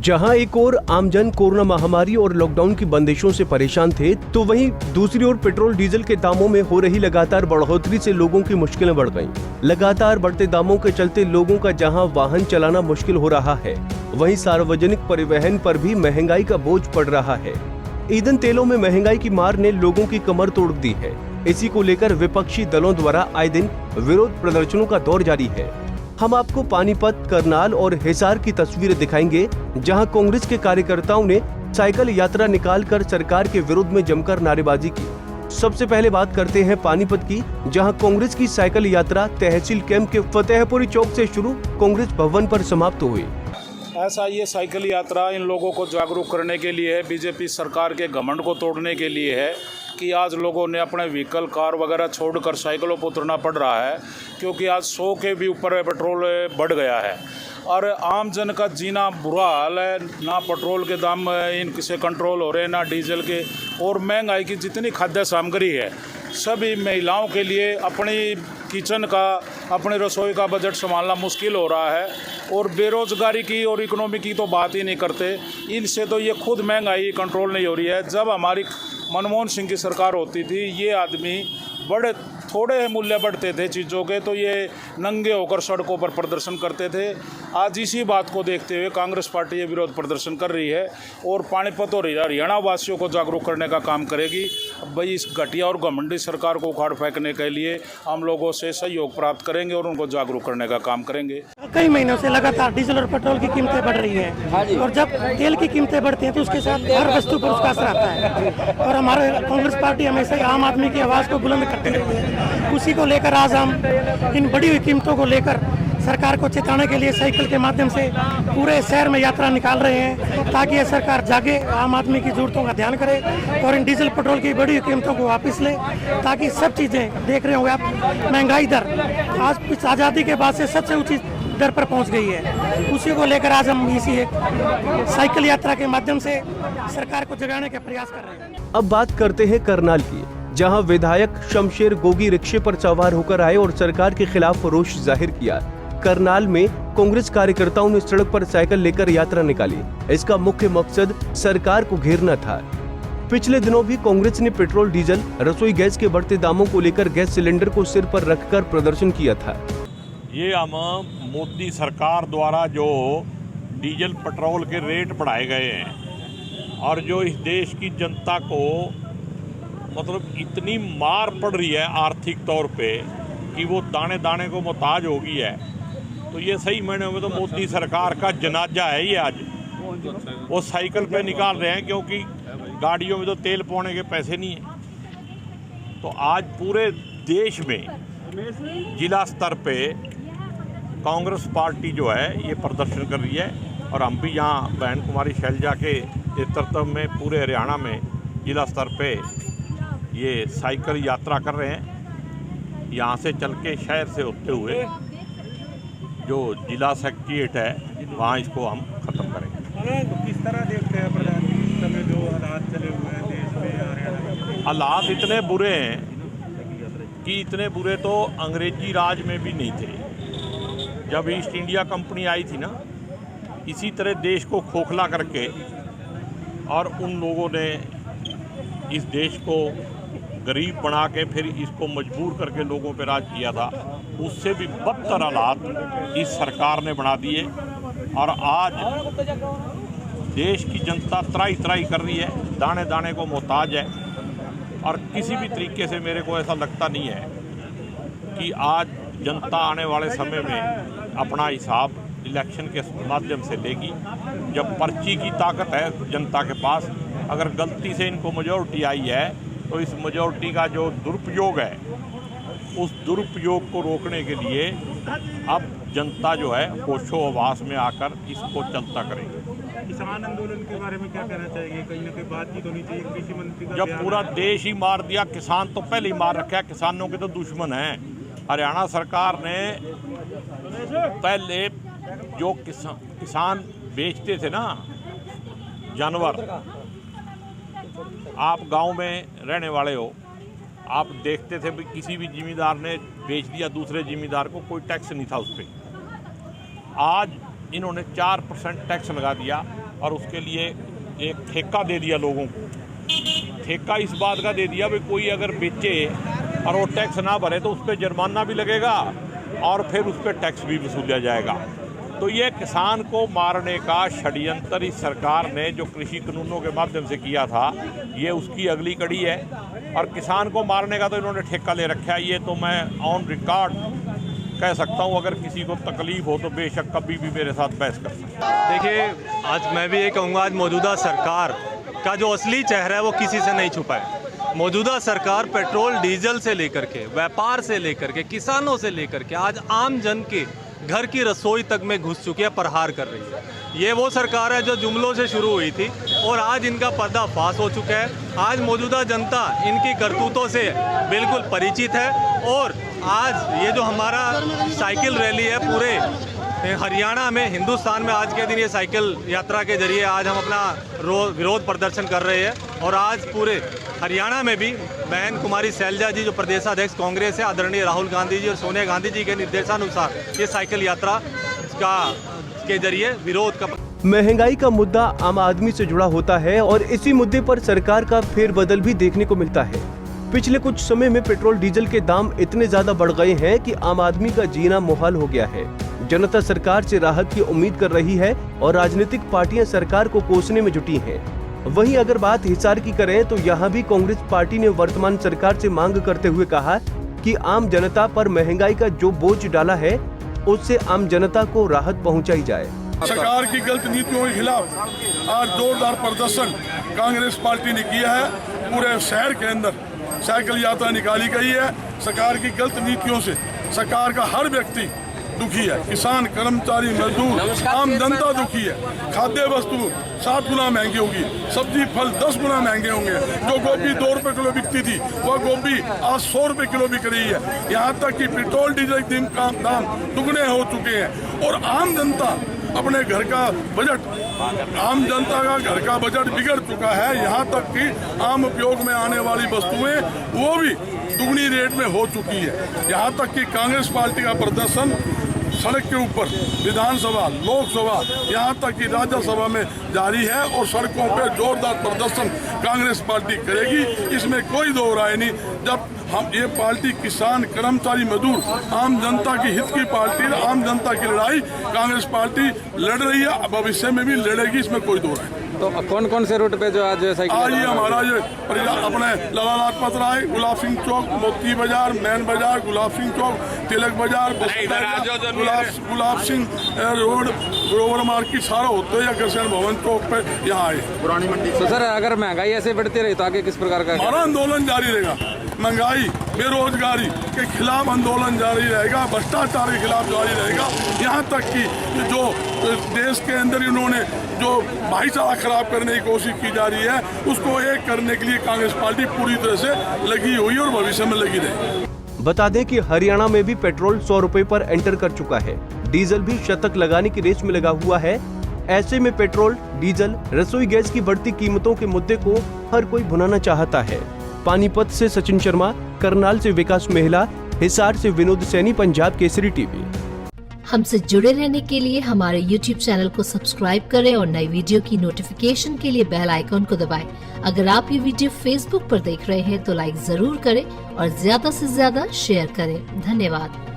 जहां एक ओर आमजन कोरोना महामारी और लॉकडाउन की बंदिशों से परेशान थे, तो वहीं दूसरी ओर पेट्रोल डीजल के दामों में हो रही लगातार बढ़ोतरी से लोगों की मुश्किलें बढ़ गईं। लगातार बढ़ते दामों के चलते लोगों का जहां वाहन चलाना मुश्किल हो रहा है, वहीं सार्वजनिक परिवहन पर भी महंगाई का बोझ पड़ रहा है। ईंधन तेलों में महंगाई की मार ने लोगों की कमर तोड़ दी है। इसी को लेकर विपक्षी दलों द्वारा आए दिन विरोध प्रदर्शनों का दौर जारी है। हम आपको पानीपत, करनाल और हिसार की तस्वीरें दिखाएंगे, जहां कांग्रेस के कार्यकर्ताओं ने साइकिल यात्रा निकालकर सरकार के विरोध में जमकर नारेबाजी की। सबसे पहले बात करते हैं पानीपत की, जहां कांग्रेस की साइकिल यात्रा तहसील कैंप के फतेहपुरी चौक से शुरू कांग्रेस भवन पर समाप्त हुई। ऐसा ये साइकिल यात्रा इन लोगों को जागरूक करने के लिए है, बीजेपी सरकार के घमंड को तोड़ने के लिए है कि आज लोगों ने अपने व्हीकल, कार वगैरह छोड़कर साइकिलों पर उतरना पड़ रहा है, क्योंकि आज 100 के भी ऊपर पेट्रोल बढ़ गया है और आम जन का जीना बुरा हाल है। ना पेट्रोल के दाम इनसे कंट्रोल हो रहे हैं, ना डीजल के, और महंगाई की जितनी खाद्य सामग्री है, सभी महिलाओं के लिए अपनी किचन का, अपनी रसोई का बजट संभालना मुश्किल हो रहा है। और बेरोजगारी की और इकोनॉमी की तो बात ही नहीं करते, इनसे तो ये खुद महंगाई कंट्रोल नहीं हो रही है। जब हमारी मनमोहन सिंह की सरकार होती थी, ये आदमी बड़े थोड़े मूल्य बढ़ते थे चीज़ों के, तो ये नंगे होकर सड़कों पर प्रदर्शन करते थे। आज इसी बात को देखते हुए कांग्रेस पार्टी ये विरोध प्रदर्शन कर रही है और पानीपत और हरियाणा वासियों को जागरूक करने का काम करेगी। भाई, इस घटिया और घमंडी सरकार को उखाड़ फेंकने के लिए हम लोगों से सहयोग प्राप्त करेंगे और उनको जागरूक करने का काम करेंगे। कई महीनों से लगातार डीजल और पेट्रोल की कीमतें बढ़ रही हैं और जब तेल की कीमतें बढ़ती हैं तो उसके साथ हर वस्तु पर उसका असर आता है। और हमारे कांग्रेस पार्टी हमेशा आम आदमी की आवाज़ को बुलंद करती रहती है। उसी को लेकर आज हम इन बढ़ी हुई कीमतों को लेकर सरकार को चेताने के लिए साइकिल के माध्यम से पूरे शहर में यात्रा निकाल रहे हैं, ताकि ये सरकार जागे, आम आदमी की जरूरतों का ध्यान करे और इन डीजल पेट्रोल की बढ़ी हुई कीमतों को वापस ले, ताकि सब चीज़ें देख रहे होंगे आप, महंगाई दर आज इस आज़ादी के बाद से सबसे ऊंची दर पर पहुंच गई है। उसी को लेकर आज हम इसी एक साइकिल यात्रा के माध्यम से सरकार को जगाने के प्रयास कर रहे हैं। अब बात करते हैं करनाल की, जहां विधायक शमशेर गोगी रिक्शे पर सवार होकर आए और सरकार के खिलाफ रोष जाहिर किया। करनाल में कांग्रेस कार्यकर्ताओं ने सड़क पर साइकिल लेकर यात्रा निकाली। इसका मुख्य मकसद सरकार को घेरना था। पिछले दिनों भी कांग्रेस ने पेट्रोल, डीजल, रसोई गैस के बढ़ते दामों को लेकर गैस सिलेंडर को सिर पर रखकर प्रदर्शन किया था। ये हम मोदी सरकार द्वारा जो डीजल पेट्रोल के रेट बढ़ाए गए हैं और जो इस देश की जनता को मतलब इतनी मार पड़ रही है आर्थिक तौर पे कि वो दाने दाने को मोहताज हो गई है, तो ये सही मायने में तो मोदी सरकार का जनाजा है ये। आज वो साइकिल पे निकाल रहे हैं क्योंकि गाड़ियों में तो तेल पाने के पैसे नहीं हैं। तो आज पूरे देश में जिला स्तर पे कांग्रेस पार्टी जो है ये प्रदर्शन कर रही है और हम भी यहाँ बहन कुमारी शैलजा के नेतृत्व में पूरे हरियाणा में जिला स्तर पे ये साइकिल यात्रा कर रहे हैं। यहाँ से चल के शहर से होते हुए जो जिला सेक्रेटेरिएट है वहाँ इसको हम ख़त्म करेंगे। तो किस तरह देखते हैं प्रधानमंत्री इस समय जो हालात चले हुए हैं देश में, हरियाणा में? हालात इतने बुरे हैं कि इतने बुरे तो अंग्रेजी राज में भी नहीं थे। जब ईस्ट इंडिया कंपनी आई थी ना, इसी तरह देश को खोखला करके और उन लोगों ने इस देश को गरीब बना के फिर इसको मजबूर करके लोगों पे राज किया था। उससे भी बदतर हालात इस सरकार ने बना दिए और आज देश की जनता त्राही त्राही कर रही है, दाने दाने को मोहताज है। और किसी भी तरीके से मेरे को ऐसा लगता नहीं है कि आज जनता आने वाले समय में अपना हिसाब इलेक्शन के माध्यम से लेगी। जब पर्ची की ताकत है जनता के पास, अगर गलती से इनको मेजॉरिटी आई है तो इस मेजॉरिटी का जो दुरुपयोग है, उस दुरुपयोग को रोकने के लिए अब जनता जो है होशो हवास में आकर इसको चलता करेगी। किसान आंदोलन के बारे में क्या कहना चाहिए? कहीं ना कहीं बातचीत होनी चाहिए कृषि मंत्री का। जब पूरा देश ही मार दिया, किसान तो पहले ही मार रखा है, किसानों के तो दुश्मन हैं। हरियाणा सरकार ने पहले जो किसान बेचते थे ना जानवर, आप गांव में रहने वाले हो, आप देखते थे भी किसी भी जिम्मेदार ने बेच दिया दूसरे जिम्मेदार को, कोई टैक्स नहीं था उस पर। आज इन्होंने 4% टैक्स लगा दिया और उसके लिए एक ठेका दे दिया लोगों को। ठेका इस बात का दे दिया भाई कोई अगर बेचे और वो टैक्स ना भरे तो उस पर जुर्माना भी लगेगा और फिर उस पर टैक्स भी वसूला जाएगा। तो ये किसान को मारने का षड्यंत्र इस सरकार ने जो कृषि कानूनों के माध्यम से किया था, ये उसकी अगली कड़ी है। और किसान को मारने का तो इन्होंने ठेका ले रखा है। ये तो मैं ऑन रिकॉर्ड कह सकता हूँ, अगर किसी को तकलीफ हो तो बेशक कभी भी मेरे साथ बहस कर सकता है। देखिए, आज मैं भी ये कहूँगा, आज मौजूदा सरकार का जो असली चेहरा है वो किसी से नहीं छुपा है। मौजूदा सरकार पेट्रोल डीजल से लेकर के, व्यापार से लेकर के, किसानों से लेकर के आज आम जन के घर की रसोई तक में घुस चुकी है, प्रहार कर रही है। ये वो सरकार है जो जुमलों से शुरू हुई थी और आज इनका पर्दाफाश हो चुका है। आज मौजूदा जनता इनकी करतूतों से बिल्कुल परिचित है। और आज ये जो हमारा साइकिल रैली है पूरे हरियाणा में, हिंदुस्तान में आज के दिन ये साइकिल यात्रा के जरिए आज हम अपना विरोध प्रदर्शन कर रहे हैं। और आज पूरे हरियाणा में भी बहन कुमारी शैलजा जी जो प्रदेशाध्यक्ष कांग्रेस है, आदरणीय राहुल गांधी जी और सोनिया गांधी जी के निर्देशानुसार ये साइकिल यात्रा के जरिए विरोध का। महंगाई का मुद्दा आम आदमी से जुड़ा होता है और इसी मुद्दे पर सरकार का फेरबदल भी देखने को मिलता है। पिछले कुछ समय में पेट्रोल डीजल के दाम इतने ज्यादा बढ़ गए हैं कि आम आदमी का जीना मुहाल हो गया है। जनता सरकार से राहत की उम्मीद कर रही है और राजनीतिक पार्टियां सरकार को कोसने में जुटी हैं। वहीं अगर बात हिसार की करें तो यहाँ भी कांग्रेस पार्टी ने वर्तमान सरकार से मांग करते हुए कहा कि आम जनता पर महंगाई का जो बोझ डाला है उससे आम जनता को राहत पहुँचाई जाए। सरकार की गलत नीतियों के खिलाफ आज जोरदार प्रदर्शन कांग्रेस पार्टी ने किया है। पूरे शहर के अंदर साइकिल यात्रा निकाली गई है। सरकार की गलत नीतियों से सरकार का हर व्यक्ति दुखी है। किसान, कर्मचारी, मजदूर, आम जनता दुखी है। खाद्य वस्तु 7 गुना महंगी होगी, सब्जी फल 10 गुना महंगे होंगे। जो गोभी 2 रुपए किलो बिकती थी वह गोभी आज 100 रुपए किलो बिक रही है। यहाँ तक कि पेट्रोल डीजल के दाम दुगने हो चुके हैं। और आम जनता अपने घर का बजट, आम जनता का घर का बजट बिगड़ चुका है। यहाँ तक कि आम उपयोग में आने वाली वस्तुएं वो भी दुगनी रेट में हो चुकी है। यहाँ तक कि कांग्रेस पार्टी का प्रदर्शन सड़क के ऊपर विधानसभा, लोकसभा, यहाँ तक कि राज्यसभा में जारी है और सड़कों पर जोरदार प्रदर्शन कांग्रेस पार्टी करेगी। इसमें कोई दो राय नहीं। जब हम ये पार्टी किसान, कर्मचारी, मजदूर, आम जनता की हित की पार्टी, आम जनता की लड़ाई कांग्रेस पार्टी लड़ रही है, भविष्य में भी लड़ेगी, इसमें कोई दो राय। तो कौन कौन से रूट पे जो आज आज ये हमारा ये अपने लाला लाजपत राय, गुलाब सिंह चौक, मोती बाजार, मैन बाजार, गुलाब सिंह चौक, तिलक बाजार, गुलाब सिंह रोड, ग्रोवर मार्केट सारा होते हैं या किसान भवन चौक पे यहाँ आए। पुरानी मंडी। तो सर अगर महंगाई ऐसे बढ़ती रही तो आगे किस प्रकार का हमारा आंदोलन जारी रहेगा। महंगाई, बेरोजगारी के खिलाफ आंदोलन जारी रहेगा, भ्रष्टाचार के खिलाफ जारी रहेगा। यहाँ तक कि जो देश के अंदर इन्होंने जो भाईचारा खराब करने की कोशिश की जा रही है उसको एक करने के लिए कांग्रेस पार्टी पूरी तरह से लगी हुई और भविष्य में लगी रहेगी। बता दें कि हरियाणा में भी पेट्रोल 100 रुपए पर एंटर कर चुका है। डीजल भी शतक लगाने की रेस में लगा हुआ है। ऐसे में पेट्रोल, डीजल, रसोई गैस की बढ़ती कीमतों के मुद्दे को हर कोई भुनाना चाहता है। पानीपत से सचिन शर्मा, करनाल से विकास मेहला, हिसार से विनोद सैनी, पंजाब केसरी टीवी। हमसे जुड़े रहने के लिए हमारे YouTube चैनल को सब्सक्राइब करें और नई वीडियो की नोटिफिकेशन के लिए बेल आइकॉन को दबाएं। अगर आप ये वीडियो Facebook पर देख रहे हैं तो लाइक जरूर करें और ज्यादा से ज्यादा शेयर करें। धन्यवाद।